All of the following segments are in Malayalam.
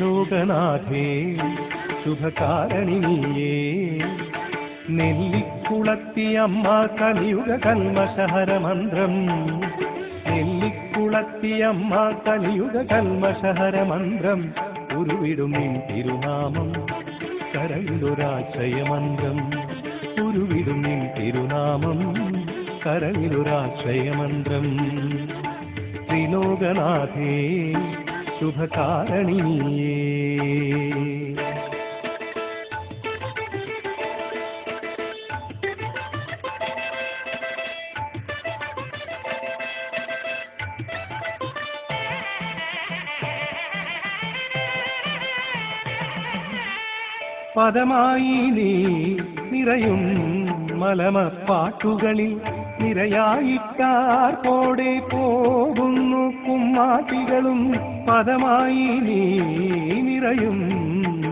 ത്രിലോകനാഥേ ശുഭകാരണിനിയേ നെല്ലിക്കുളത്തിയമ്മ കലിയുഗ കൽമഷഹരമന്ത്രം നെല്ലിക്കുളത്തിയമ്മ കലിയുഗ കൽമഷഹരമന്ത്രം ഉരുവിടും നിൻ തിരുനാമം കരളിലൊരാശ്രയമന്ത്രം ഉരുവിടും നിൻ തിരുനാമം കരളിലൊരാശ്രയമന്ത്രം ത്രിലോകനാഥേ ശുഭകാരണിനിയേ പദമായി നീ നിറയും മലമപ്പാട്ടുകളിൽ നിരയായിട്ടാർ പോടെ പോകുന്നു കുമ്മാട്ടികളും പദമായി നീ നിറയും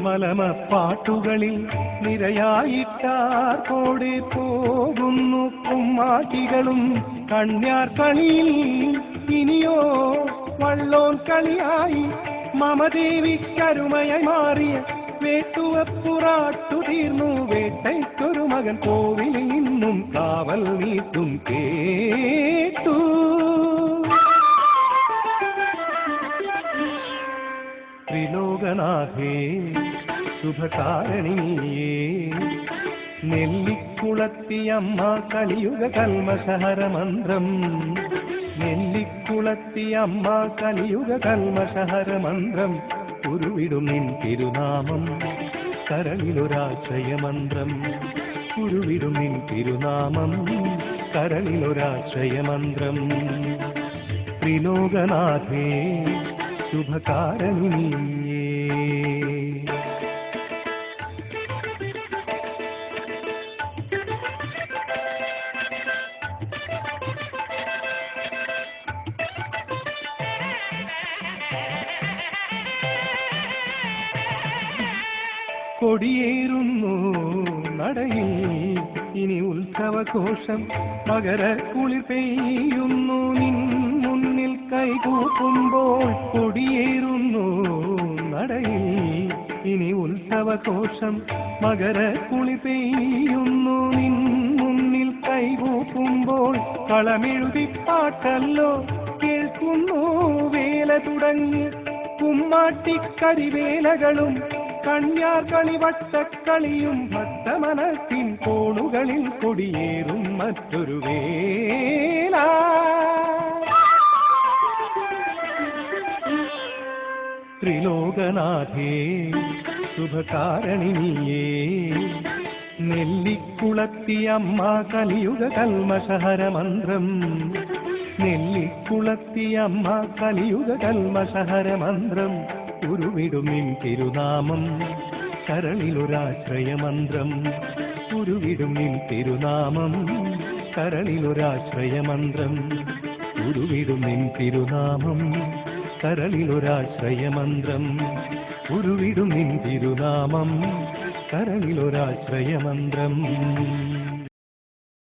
മലമപ്പാട്ടുകളിൽ നിരയായിട്ടാർ പോടെ പോകുന്നു കുമ്മാട്ടികളും കണ്യാർ കളിയിൽ ഇനിയോ വള്ളോൻ കളിയായി മമദേവി കരുമയായി മാറിയ വേട്ടുവപ്പുറാട്ടു തീർന്നു വേട്ടയ്ക്കൊരു മകൻ കോവിലിൽ നിന്നും കാവൽ നീട്ടും കേട്ടു ത്രിലോകനാഥേ ശുഭകാരണിനിയേ നെല്ലിക്കുളത്തിയമ്മ കലിയുഗ കൽമഷഹരമന്ത്രം നെല്ലിക്കുളത്തിയമ്മ കലിയുഗ കൽമഷഹരമന്ത്രം ഉരുവിടും നിൻ തിരുനാമം കരളിലൊരാശ്രയമന്ത്രം ഉരുവിടും നിൻ തിരുനാമം കരളിലൊരാശ്രയമന്ത്രം ത്രിലോകനാഥേ ശുഭകാരണിനിയേ കൊടിയേറുന്നു നടയിൽ ഇനി ഉത്സവഘോഷം മകരക്കുളിർ പെയ്യുന്നു നിൻ മുന്നിൽ കൈകൂപ്പുമ്പോൾ കൊടിയേറുന്നു നടയിൽ ഇനി ഉത്സവഘോഷം മകരക്കുളിർ പെയ്യുന്നു നിൻ മുന്നിൽ കൈകൂപ്പുമ്പോൾ കളമെഴുതി പാട്ടല്ലോ കേൾക്കുന്നു വേല തുടങ്ങി കുമ്മാട്ടിക്കരിവേലകളും കണ്യാർ കളിവട്ടക്കളിയും ഭക്തമനത്തിൻ കോണുകളിൽ കൊടിയേറും മറ്റൊരു വേല ത്രിലോകനാഥേ ശുഭകാരണിനിയേ നെല്ലിക്കുളത്തിയമ്മ കലിയുഗ കൽമഷഹരമന്ത്രം നെല്ലിക്കുളത്തിയമ്മ കലിയുഗ കൽമഷഹരമന്ത്രം ഉരുവിടും നിൻ തിരുനാമം കരളിലൊരാശ്രയമന്ത്രം ഉരുവിടും നിൻ തിരുനാമം കരളിലൊരാശ്രയമന്ത്രം ഉരുവിടും നിൻ തിരുനാമം കരളിലൊരാശ്രയമന്ത്രം ഉരുവിടും നിൻ തിരുനാമം കരളിലൊരാശ്രയമന്ത്രം